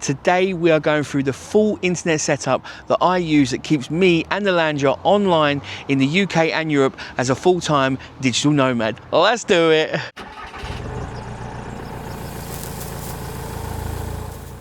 Today we are going through the full internet setup that I use that keeps me and the Langer online in the UK and Europe as a full-time digital nomad. Let's do it.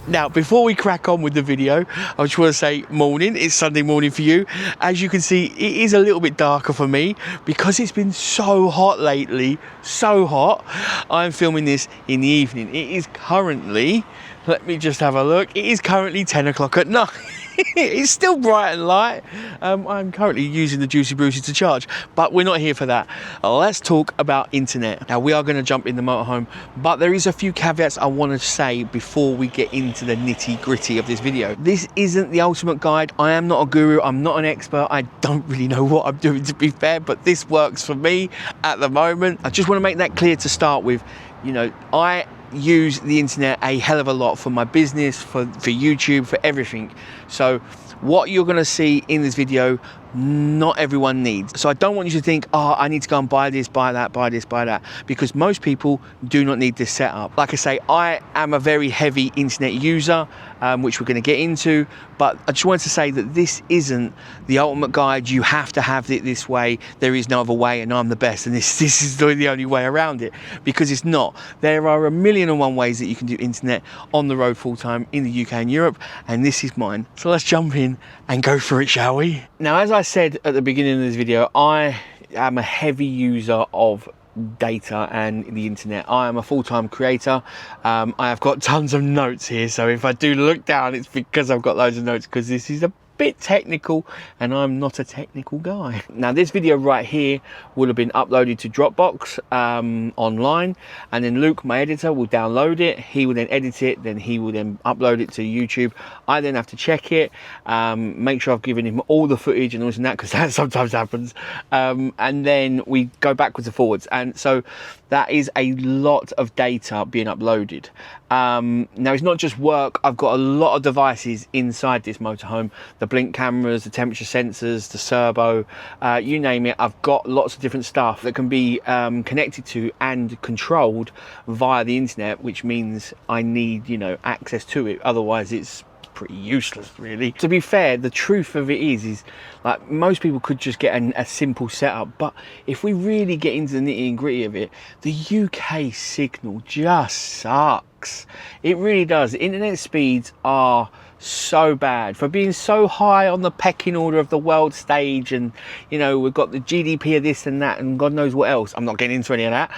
Now, before we crack on with the video, I just want to say morning. It's Sunday morning for you. As you can see, it is a little bit darker for me because it's been so hot lately, so hot. I'm filming this in the evening. It is currently, let me just have a look. It is currently 10 o'clock at night. It's still bright and light. I'm currently using the Juicy Brucey to charge, but we're not here for that. Let's talk about internet. Now, we are going to jump in the motorhome, but there is a few caveats I want to say before we get into the nitty gritty of this video. This isn't the ultimate guide. I am not a guru. I'm not an expert. I don't really know what I'm doing, to be fair, but this works for me at the moment. I just want to make that clear to start with. You know, I use the internet a hell of a lot for my business, for YouTube, for everything. So what you're going to see in this video, not everyone needs. So I don't want you to think, oh, I need to go and buy this, buy that, buy this, buy that, because most people do not need this setup. Like I say, I am a very heavy internet user, which we're going to get into, but I just wanted to say that this isn't the ultimate guide. You have to have it this way. There is no other way, and I'm the best, and this is the only way around it, because it's not. There are 1,000,001 ways that you can do internet on the road full-time in the UK and Europe, and this is mine. So let's jump in and go through it, shall we? Now, as I said at the beginning of this video, I am a heavy user of data and the internet. I am a full-time creator. I have got tons of notes here, so if I do look down, it's because I've got loads of notes, because this is a bit technical and I'm not a technical guy. Now, this video right here would have been uploaded to Dropbox online, and then Luke, my editor, will download it. He will then edit it, then he will then upload it to YouTube. I then have to check it, make sure I've given him all the footage and all this and that, because that sometimes happens, and then we go backwards and forwards, and so that is a lot of data being uploaded. Now, it's not just work. I've got a lot of devices inside this motorhome: the blink cameras, the temperature sensors, the servo, you name it. I've got lots of different stuff that can be connected to and controlled via the internet, which means I need, you know, access to it. Otherwise, it's pretty useless, really. To be fair, the truth of it is like, most people could just get a simple setup, but if we really get into the nitty and gritty of it, the UK signal just sucks. It really does. The internet speeds are so bad for being so high on the pecking order of the world stage, and you know, we've got the GDP of this and that and God knows what else. I'm not getting into any of that,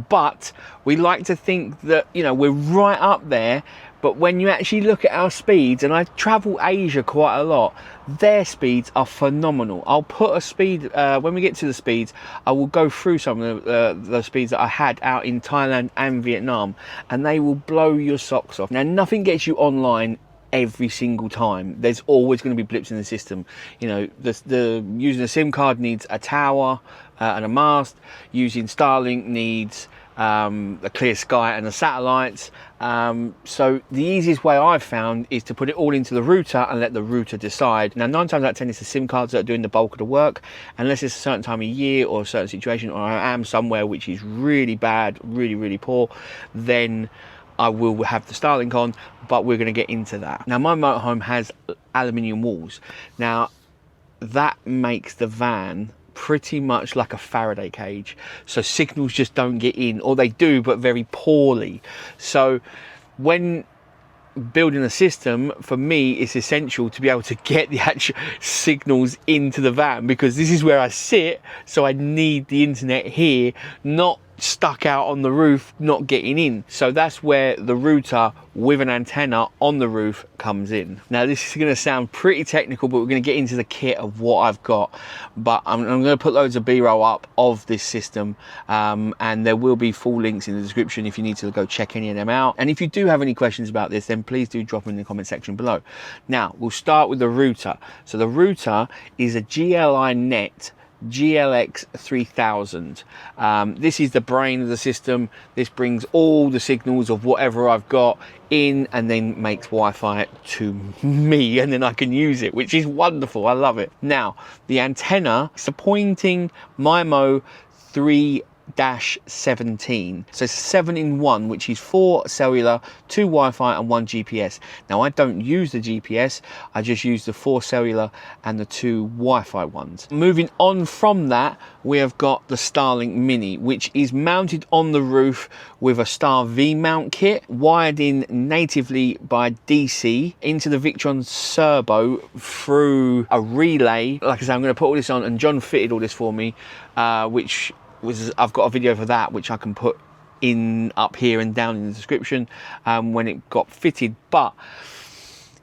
but we like to think that, you know, we're right up there. But when you actually look at our speeds, and I travel Asia quite a lot, their speeds are phenomenal. I'll put a speed, when we get to the speeds, I will go through some of the speeds that I had out in Thailand and Vietnam, and they will blow your socks off. Now, nothing gets you online every single time. There's always going to be blips in the system. You know, the using a SIM card needs a tower and a mast. Using Starlink needs a clear sky and the satellites. So the easiest way I've found is to put it all into the router and let the router decide. Now, 9 times out of 10 it's the SIM cards that are doing the bulk of the work, unless it's a certain time of year or a certain situation, or I am somewhere which is really bad, really poor, then I will have the Starlink on, but we're going to get into that. Now, my motorhome has aluminium walls. Now, that makes the van pretty much like a Faraday cage, so signals just don't get in, or they do but very poorly. So when building a system, for me, it's essential to be able to get the actual signals into the van, because this is where I sit, so I need the internet here, not stuck out on the roof not getting in. So that's where the router with an antenna on the roof comes in. Now, this is going to sound pretty technical, but we're going to get into the kit of what I've got. But I'm going to put loads of B-roll up of this system, and there will be full links in the description if you need to go check any of them out. And if you do have any questions about this, then please do drop them in the comment section below. Now, we'll start with the router. So the router is a GLI Net GLX 3000. This is the brain of the system. This brings all the signals of whatever I've got in, and then makes Wi-Fi to me, and then I can use it, which is wonderful. I love it. Now, the antenna is a pointing MIMO 3 17. So 7-in-1, which is 4 cellular, 2 Wi-Fi and 1 GPS. Now I don't use the GPS, I just use the 4 cellular and the 2 Wi-Fi ones. Moving on from that, we have got the Starlink Mini, which is mounted on the roof with a Star V mount kit, wired in natively by DC into the Victron Servo through a relay. Like I say, I'm going to put all this on, and John fitted all this for me, which was, I've got a video for that which I can put in up here and down in the description when it got fitted. But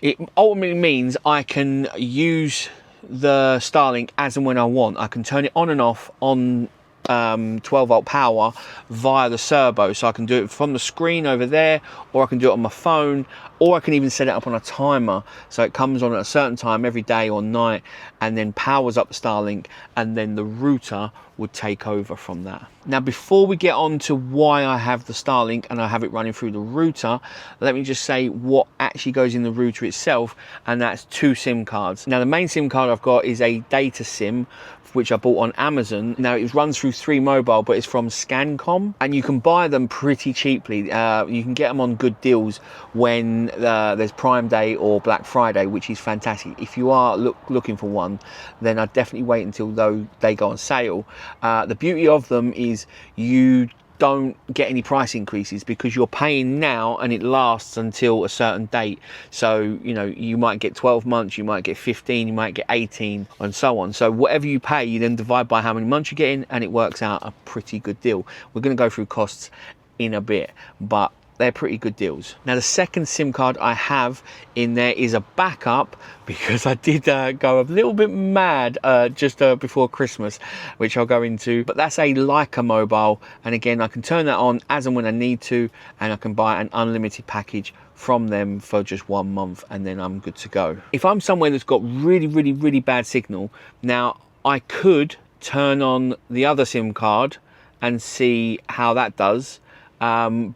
it ultimately means I can use the Starlink as and when I want. I can turn it on and off on 12-volt power via the servo, so I can do it from the screen over there, or I can do it on my phone, or I can even set it up on a timer so it comes on at a certain time every day or night and then powers up the Starlink, and then the router would take over from that. Now, before we get on to why I have the Starlink and I have it running through the router, let me just say what actually goes in the router itself, and that's 2 SIM cards. Now, the main SIM card I've got is a data SIM, which I bought on Amazon. Now, it runs through 3 Mobile, but it's from Scancom, and you can buy them pretty cheaply. You can get them on good deals when there's Prime Day or Black Friday, which is fantastic. If you are looking for one, then I'd definitely wait until they go on sale. The beauty of them is you don't get any price increases because you're paying now and it lasts until a certain date. So, you know, you might get 12 months, you might get 15, you might get 18, and so on. So whatever you pay, you then divide by how many months you're getting, and it works out a pretty good deal. We're going to go through costs in a bit, but they're pretty good deals. Now, the second SIM card I have in there is a backup, because I did go a little bit mad just before Christmas, which I'll go into. But that's a Leica mobile, and again, I can turn that on as and when I need to, and I can buy an unlimited package from them for just 1 month, and then I'm good to go. If I'm somewhere that's got really bad signal, now I could turn on the other SIM card and see how that does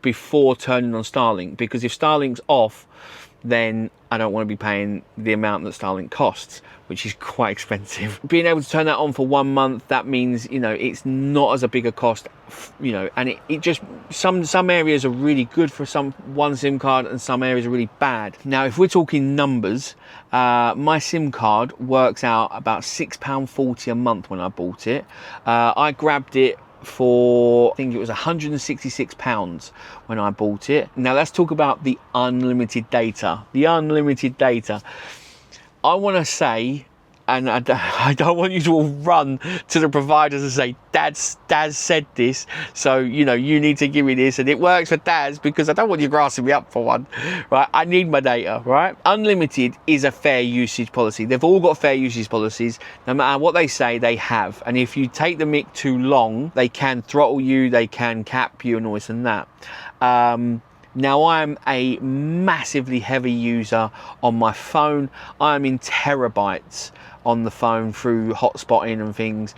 before turning on Starlink, because if Starlink's off, then I don't want to be paying the amount that Starlink costs, which is quite expensive. Being able to turn that on for 1 month, that means, you know, it's not as a bigger cost, you know, and it just, some areas are really good for one SIM card, and some areas are really bad. Now, if we're talking numbers, my SIM card works out about £6.40 a month when I bought it. I grabbed it for, I think it was £166 when I bought it. Now, let's talk about the unlimited data. The unlimited data, I want to say, and I don't want you to all run to the providers and say, Dad's said this, so, you know, you need to give me this, and it works for Dad's, because I don't want you grassing me up for one, right? I need my data, right? Unlimited is a fair usage policy. They've all got fair usage policies. No matter what they say, they have. And if you take the mick too long, they can throttle you, they can cap you, and all this and that. Now, I'm a massively heavy user on my phone. I'm in terabytes on the phone through hotspotting and things.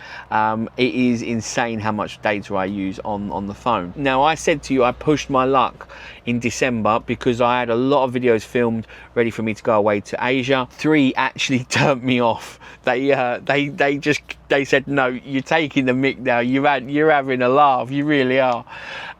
It is insane how much data I use on the phone. Now, I said to you I pushed my luck in December because I had a lot of videos filmed ready for me to go away to Asia. 3 actually turned me off. They said, no, you're taking the mick now, you're having a laugh, you really are.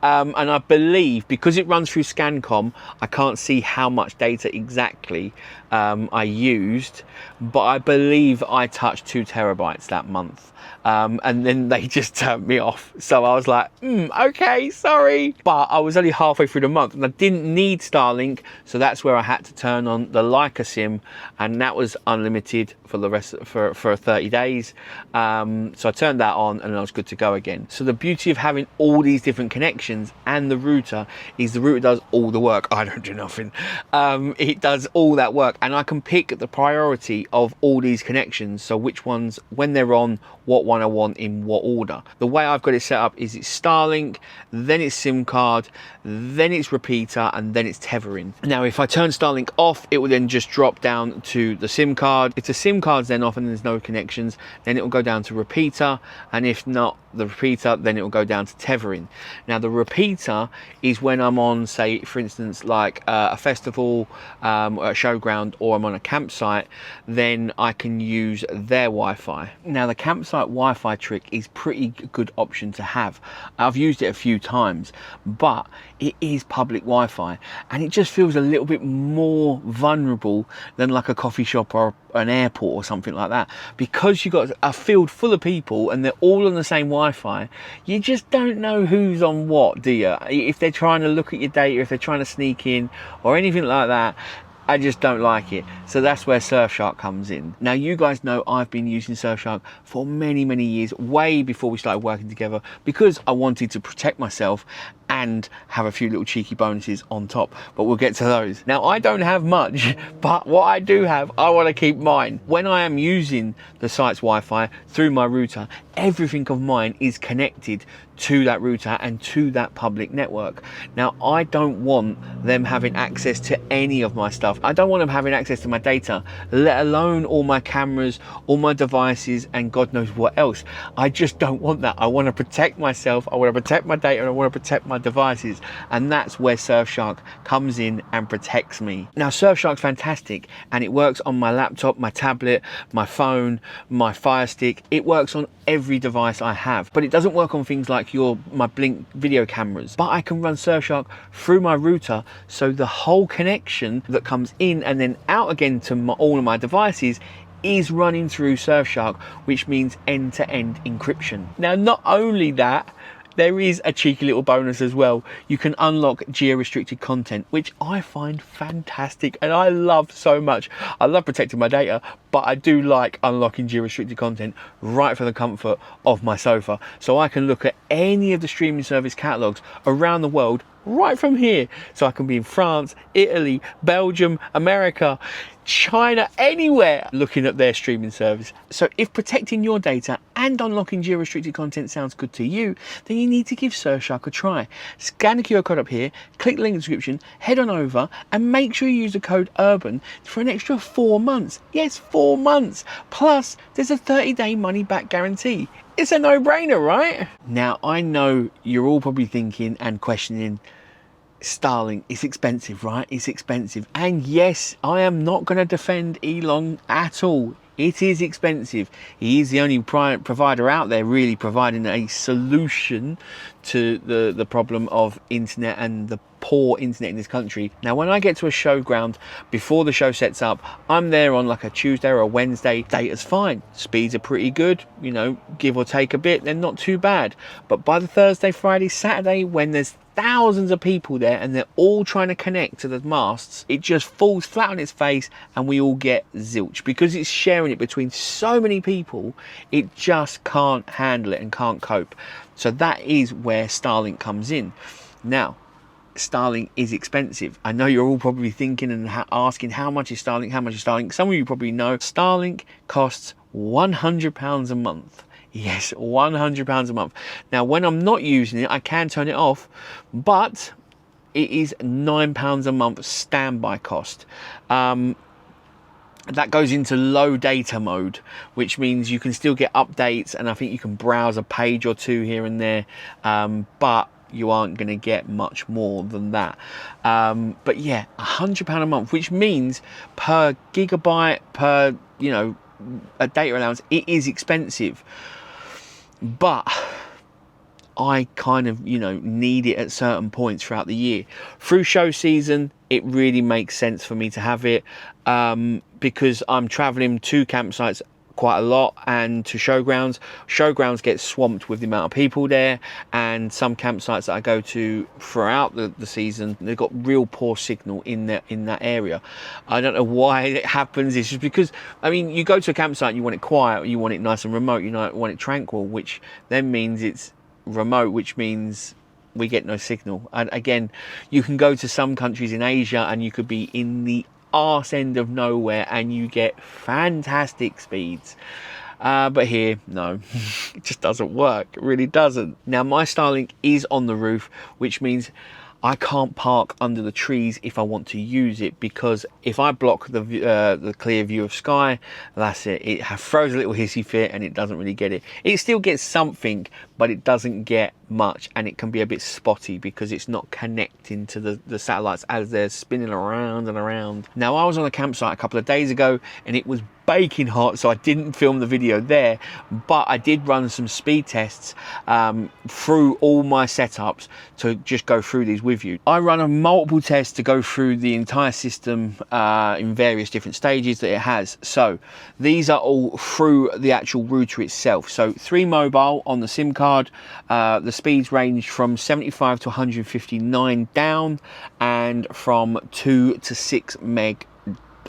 And I believe, because it runs through Scancom, I can't see how much data exactly I used, but I believe I touched 2 terabytes that month. And then they just turned me off. So I was like, okay, sorry. But I was only halfway through the month and I didn't need Starlink. So that's where I had to turn on the Leica SIM, and that was unlimited for the rest for 30 days. So I turned that on and I was good to go again. So the beauty of having all these different connections and the router is the router does all the work. I don't do nothing. It does all that work, and I can pick the priority of all these connections. So which ones, when they're on, what one I want in what order. The way I've got it set up is it's Starlink, then it's SIM card, then it's repeater, and then it's tethering. Now, if I turn Starlink off, it will then just drop down to the SIM card. If the SIM card's then off and there's no connections, then it will go down to repeater, and if not, the repeater, then it will go down to tethering. Now the repeater is when I'm on, say for instance, like a festival, or a showground, or I'm on a campsite, then I can use their Wi-Fi. Now the campsite Wi-Fi trick is pretty good option to have. I've used it a few times, but it is public Wi-Fi, and it just feels a little bit more vulnerable than like a coffee shop or an airport or something like that, because you've got a field full of people and they're all on the same Wi-Fi. You just don't know who's on what, do you? If they're trying to look at your data, if they're trying to sneak in or anything like that, I just don't like it. So that's where Surfshark comes in. Now you guys know I've been using Surfshark for many years, way before we started working together, because I wanted to protect myself and have a few little cheeky bonuses on top, but we'll get to those. Now I don't have much, but what I do have, I want to keep mine. When I am using the site's Wi-Fi through my router, everything of mine is connected to that router and to that public network. Now I don't want them having access to any of my stuff. I don't want them having access to my data, let alone all my cameras, all my devices, and God knows what else. I just don't want that. I want to protect myself, I want to protect my data, and I want to protect my devices, and that's where Surfshark comes in and protects me. Now Surfshark's fantastic, and it works on my laptop, my tablet, my phone, my Fire Stick. It works on every device I have, but it doesn't work on things like my Blink video cameras. But I can run Surfshark through my router, so the whole connection that comes in and then out again to all of my devices is running through Surfshark, which means end-to-end encryption. Now not only that, there is a cheeky little bonus as well. You can unlock geo-restricted content, which I find fantastic and I love so much. I love protecting my data, but I do like unlocking geo-restricted content right from the comfort of my sofa. So I can look at any of the streaming service catalogs around the world right from here. So I can be in France, Italy, Belgium, America, China, anywhere, looking at their streaming service. So if protecting your data and unlocking geo-restricted content sounds good to you, then you need to give Surfshark a try. Scan the QR code up here, click the link in the description, head on over, and make sure you use the code URBAN for an extra 4 months. Yes, 4 months. Plus, there's a 30-day money-back guarantee. It's a no-brainer, right? Now, I know you're all probably thinking and questioning, Starlink, it's expensive, right? It's expensive. And yes, I am not going to defend Elon at all. It is expensive. He is the only provider out there really providing a solution to the problem of internet and the poor internet in this country. Now, when I get to a showground before the show sets up, I'm there on like a Tuesday or a Wednesday. Data's fine. Speeds are pretty good, you know, give or take a bit. They're not too bad. But by the Thursday, Friday, Saturday, when there's thousands of people there and they're all trying to connect to the masts, it just falls flat on its face and we all get zilch because it's sharing it between so many people. It just can't handle it and can't cope. So that is where Starlink comes in. Now, Starlink is expensive. I know you're all probably thinking and asking, how much is Starlink? How much is Starlink? Some of you probably know Starlink costs £100 a month. Yes, £100 a month. Now, when I'm not using it, I can turn it off, but it is £9 a month standby cost. That goes into low data mode, which means you can still get updates, and I think you can browse a page or two here and there, but you aren't going to get much more than that. But yeah, £100 a month, which means per gigabyte, per, you know, a data allowance, it is expensive. But I kind of, you know, need it at certain points throughout the year. Through show season, it really makes sense for me to have it, because I'm traveling to campsites quite a lot and to showgrounds. Showgrounds get swamped with the amount of people there, and some campsites that I go to throughout the season, they've got real poor signal in that area. I don't know why it happens. It's just because, I mean, you go to a campsite and you want it quiet, you want it nice and remote, you know, want it tranquil, which then means it's remote, which means we get no signal. And again, you can go to some countries in Asia and you could be in the arse end of nowhere and you get fantastic speeds, but here, no, it just doesn't work. It really doesn't. Now, my Starlink is on the roof, which means I can't park under the trees if I want to use it, because if I block the clear view of sky, that's it. It throws a little hissy fit and it doesn't really get it. It still gets something, but it doesn't get much, and it can be a bit spotty because it's not connecting to the satellites as they're spinning around and around. Now, I was on a campsite a couple of days ago and it was baking hot, so I didn't film the video there, but I did run some speed tests through all my setups to just go through these with you. I run a multiple tests to go through the entire system in various different stages that it has. So these are all through the actual router itself. So 3 mobile on the SIM card. The speeds range from 75 to 159 down, and from 2 to 6 meg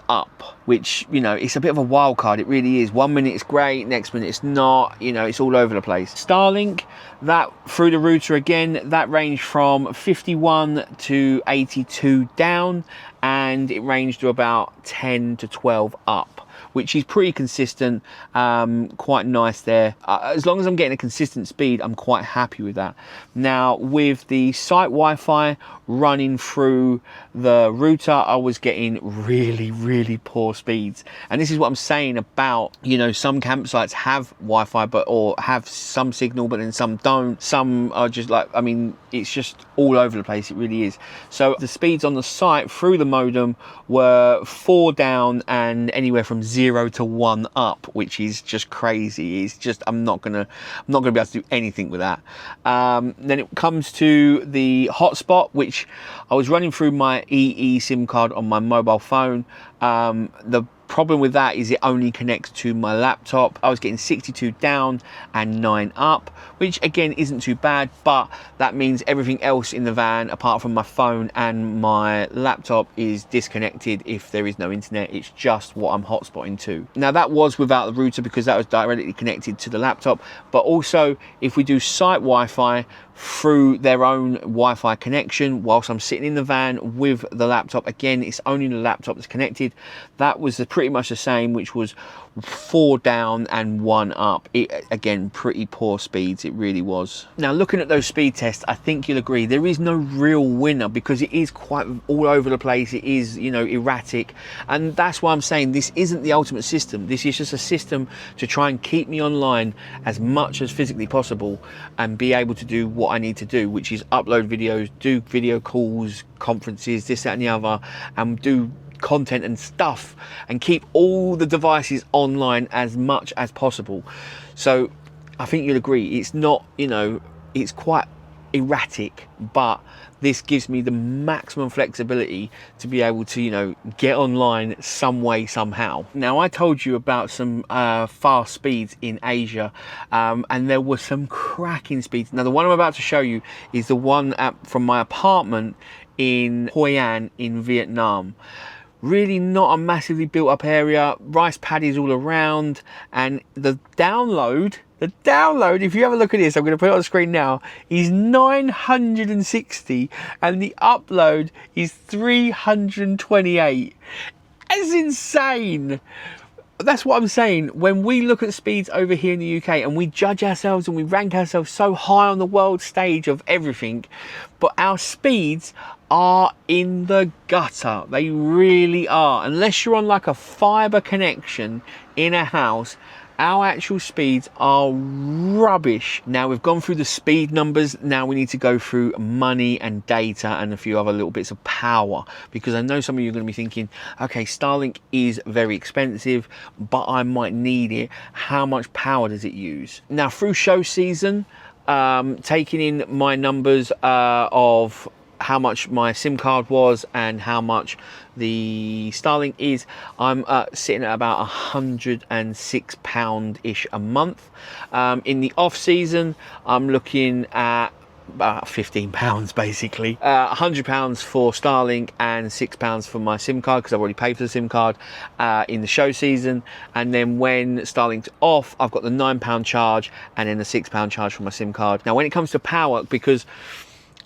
up, which, you know, it's a bit of a wild card. It really is. 1 minute it's great, next minute it's not, you know, it's all over the place. Starlink, that through the router again, that ranged from 51 to 82 down, and it ranged to about 10 to 12 up, which is pretty consistent, quite nice there. As long as I'm getting a consistent speed, I'm quite happy with that. Now, with the site Wi-Fi running through the router, I was getting really poor speeds. And this is what I'm saying about, you know, some campsites have Wi-Fi, or have some signal, but then some don't. Some are just like, I mean, it's just all over the place. It really is. So the speeds on the site through the modem were 4 down and anywhere from 0 to 1 up, which is just crazy. It's just, I'm not gonna be able to do anything with that. Then it comes to the hotspot, which I was running through my EE SIM card on my mobile phone. The problem with that is it only connects to my laptop. I was getting 62 down and 9 up, which again isn't too bad, but that means everything else in the van apart from my phone and my laptop is disconnected if there is no internet. It's just what I'm hotspotting to. Now, that was without the router because that was directly connected to the laptop, but also if we do site Wi-Fi through their own Wi-Fi connection whilst I'm sitting in the van with the laptop, again, it's only the laptop that's connected. That was pretty much the same, which was 4 down and 1 up. It, again, pretty poor speeds, it really was. Now, looking at those speed tests, I think you'll agree there is no real winner because it is quite all over the place. It is, you know, erratic, and that's why I'm saying this isn't the ultimate system. This is just a system to try and keep me online as much as physically possible and be able to do what I need to do, which is upload videos, do video calls, conferences, this, that and the other, and do content and stuff, and keep all the devices online as much as possible. So I think you'll agree it's not, you know, it's quite erratic, but this gives me the maximum flexibility to be able to, you know, get online some way, somehow. Now, I told you about some fast speeds in Asia, and there were some cracking speeds. Now, the one I'm about to show you is the one from my apartment in Hoi An in Vietnam. Really not a massively built up area, rice paddies all around, and the download, if you have a look at this, I'm going to put it on the screen now, is 960 and the upload is 328. That's insane. That's what I'm saying. When we look at speeds over here in the UK and we judge ourselves and we rank ourselves so high on the world stage of everything, but our speeds are in the gutter. They really are. Unless you're on like a fiber connection in a house, our actual speeds are rubbish. Now, we've gone through the speed numbers. Now we need to go through money and data and a few other little bits of power, because I know some of you are going to be thinking, okay, Starlink is very expensive, but I might need it. How much power does it use? Now, through show season, taking in my numbers of how much my SIM card was and how much the Starlink is, I'm sitting at about £106-ish a month. In the off season, I'm looking at about £15 basically. £100 for Starlink and £6 for my SIM card because I've already paid for the SIM card in the show season. And then when Starlink's off, I've got the £9 charge and then the £6 charge for my SIM card. Now, when it comes to power, because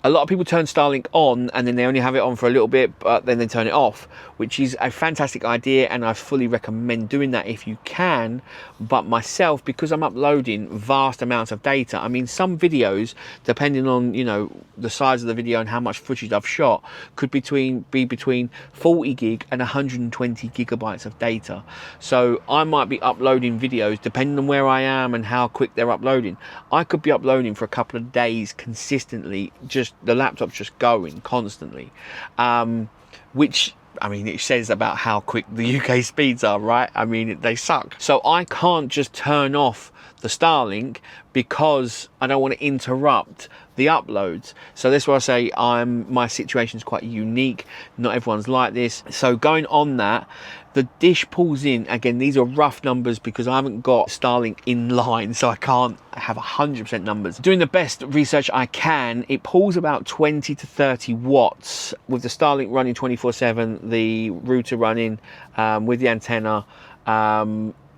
a lot of people turn Starlink on and then they only have it on for a little bit, but then they turn it off, which is a fantastic idea, and I fully recommend doing that if you can. But myself, because I'm uploading vast amounts of data, I mean, some videos, depending on, you know, the size of the video and how much footage I've shot, could be between 40 gig and 120 gigabytes of data. So I might be uploading videos, depending on where I am and how quick they're uploading. I could be uploading for a couple of days consistently, just the laptop's just going constantly, which, I mean, it says about how quick the UK speeds are, right? I mean, they suck. So I can't just turn off the Starlink because I don't want to interrupt the uploads. So that's why I say my situation is quite unique. Not everyone's like this. So going on that, the dish pulls in, again, these are rough numbers because I haven't got Starlink in line, so I can't have 100% numbers. Doing the best research I can, it pulls about 20 to 30 watts with the Starlink running 24/7, the router running with the antenna.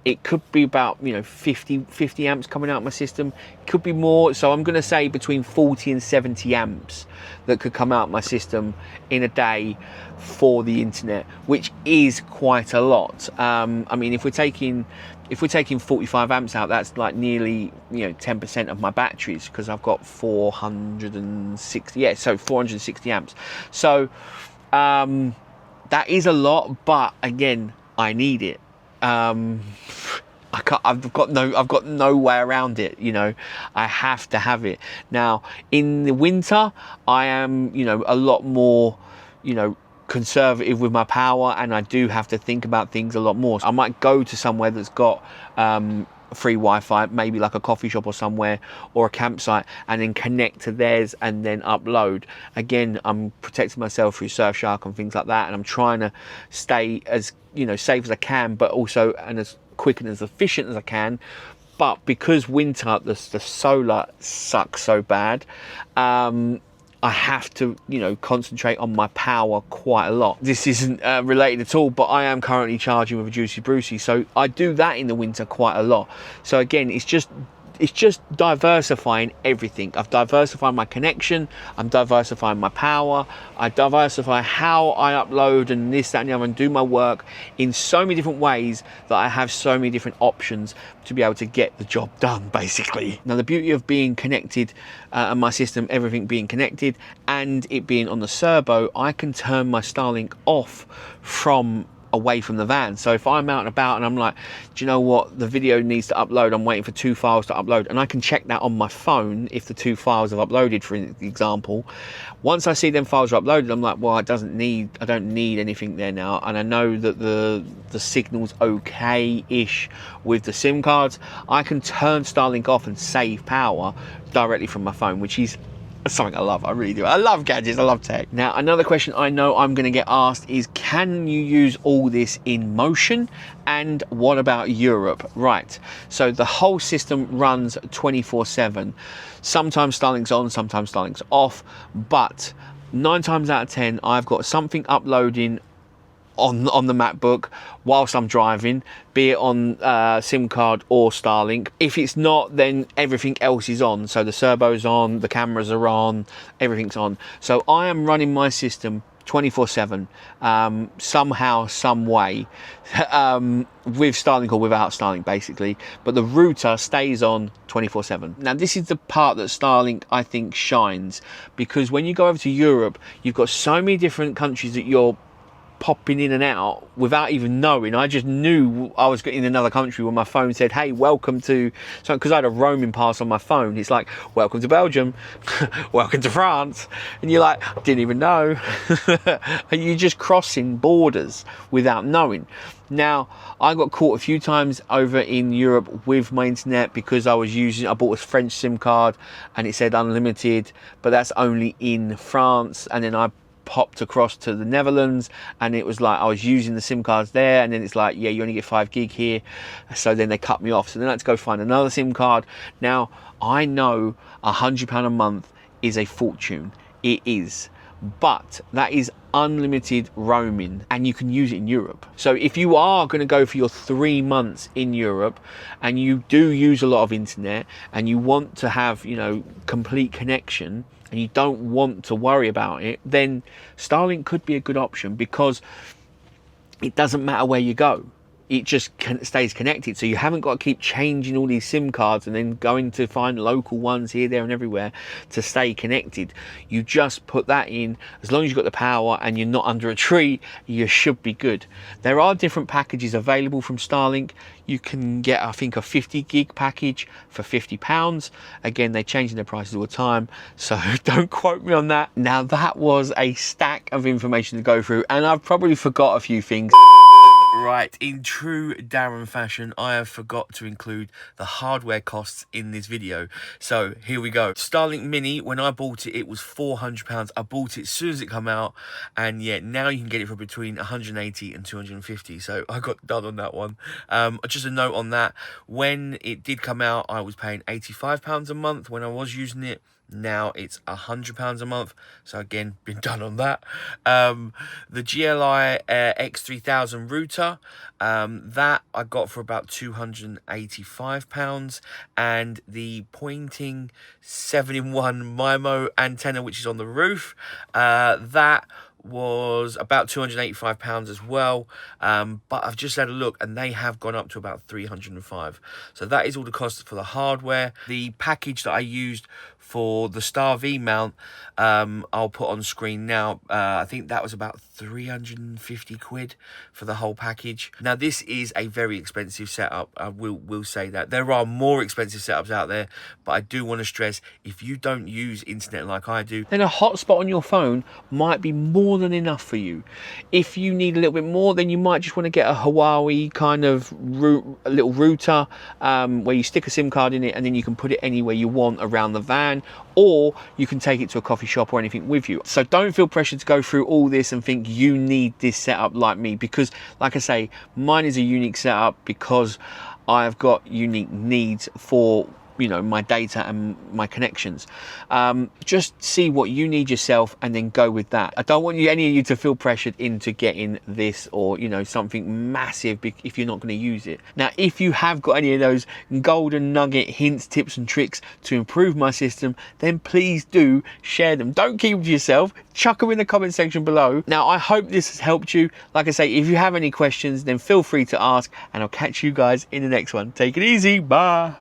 It could be about, you know, 50 amps coming out of my system. It could be more, so I'm going to say between 40 and 70 amps that could come out of my system in a day for the internet, which is quite a lot. I mean, if we're taking 45 amps out, that's like nearly, you know, 10% of my batteries, because I've got 460, yeah, so 460 amps. So that is a lot, but again, I need it. I've got no way around it, you know. I have to have it. Now in the winter, I am, you know, a lot more, you know, conservative with my power, and I do have to think about things a lot more. I might go to somewhere that's got free Wi-Fi, maybe like a coffee shop or somewhere, or a campsite, and then connect to theirs and then upload. Again, I'm protecting myself through Surfshark and things like that, and I'm trying to stay as, you know, safe as I can, but also and as quick and as efficient as I can. But because winter, the solar sucks so bad, I have to, you know, concentrate on my power quite a lot. This isn't related at all, but I am currently charging with a Juicy Brucey, so I do that in the winter quite a lot. So again, it's just diversifying everything. I've diversified my connection, I'm diversifying my power, I diversify how I upload and this, that and the other, and do my work in so many different ways that I have so many different options to be able to get the job done, basically. Now the beauty of being connected and my system, everything being connected and it being on the servo, I can turn my Starlink off from away from the van. So if I'm out and about and I'm like, do you know what, the video needs to upload, I'm waiting for 2 files to upload, and I can check that on my phone if the 2 files have uploaded, for example. Once I see them files are uploaded, I'm like, well, I don't need anything there now, and I know that the signal's okay-ish with the SIM cards. I can turn Starlink off and save power directly from my phone, which is something I love. I really do. I love gadgets, I love tech. Now another question I know I'm going to get asked is, can you use all this in motion, and what about Europe? Right, so the whole system runs 24/7. Sometimes Starlink's on, sometimes Starlink's off, but 9 times out of 10 I've got something uploading on the MacBook whilst I'm driving, be it on SIM card or Starlink. If it's not, then everything else is on. So the servo's on, the cameras are on, everything's on. So I am running my system 24/7 somehow, some way, with Starlink or without Starlink, basically, but the router stays on 24/7. Now this is the part that Starlink, I think, shines, because when you go over to Europe, you've got so many different countries that you're popping in and out without even knowing. I just knew I was in another country when my phone said, hey, welcome to, so because I had a roaming pass on my phone, it's like, welcome to Belgium, welcome to France, and you're like, I didn't even know. And you're just crossing borders without knowing. Now I got caught a few times over in Europe with my internet because I bought a French SIM card and it said unlimited, but that's only in France, and then I popped across to the Netherlands and it was like I was using the SIM cards there, and then it's like, yeah, you only get 5 gig here, so then they cut me off, so then I had to go find another SIM card. Now I know £100 a month is a fortune, it is, but that is unlimited roaming and you can use it in Europe. So if you are going to go for your 3 months in Europe and you do use a lot of internet and you want to have, you know, complete connection and you don't want to worry about it, then Starlink could be a good option, because it doesn't matter where you go. It just stays connected, so you haven't got to keep changing all these SIM cards and then going to find local ones here, there and everywhere to stay connected. You just put that in. As long as you've got the power and you're not under a tree, you should be good. There are different packages available from Starlink. You can get, I think, a 50 gig package for £50. Again, they're changing their prices all the time, so don't quote me on that. Now, that was a stack of information to go through, and I've probably forgot a few things. Right, in true Darren fashion, I have forgot to include the hardware costs in this video. So here we go. Starlink Mini, when I bought it, it was £400. I bought it as soon as it came out, and yeah, now you can get it for between 180 and 250. So I got done on that one. Just a note on that, when it did come out, I was paying £85 a month when I was using it. Now it's £100 a month, so again, been done on that. The GLI X3000 router, that I got for about £285, and the pointing 7-in-1 MIMO antenna, which is on the roof, that was about £285 as well, but I've just had a look and they have gone up to about £305. So that is all the costs for the hardware. The package that I used for the Star V mount, I'll put on screen now. I think that was about 350 quid for the whole package. Now this is a very expensive setup, I will say that. There are more expensive setups out there, but I do want to stress, if you don't use internet like I do, then a hotspot on your phone might be more than enough for you. If you need a little bit more, then you might just want to get a Huawei kind of a little router, where you stick a SIM card in it and then you can put it anywhere you want around the van, or you can take it to a coffee shop or anything with you. So don't feel pressured to go through all this and think you need this setup like me, because like I say, mine is a unique setup because I've got unique needs for, you know, my data and my connections. Just see what you need yourself and then go with that. I don't want any of you to feel pressured into getting this, or, you know, something massive if you're not going to use it. Now, if you have got any of those golden nugget hints, tips and tricks to improve my system, then please do share them. Don't keep them to yourself. Chuck them in the comment section below. Now, I hope this has helped you. Like I say, if you have any questions, then feel free to ask, and I'll catch you guys in the next one. Take it easy. Bye.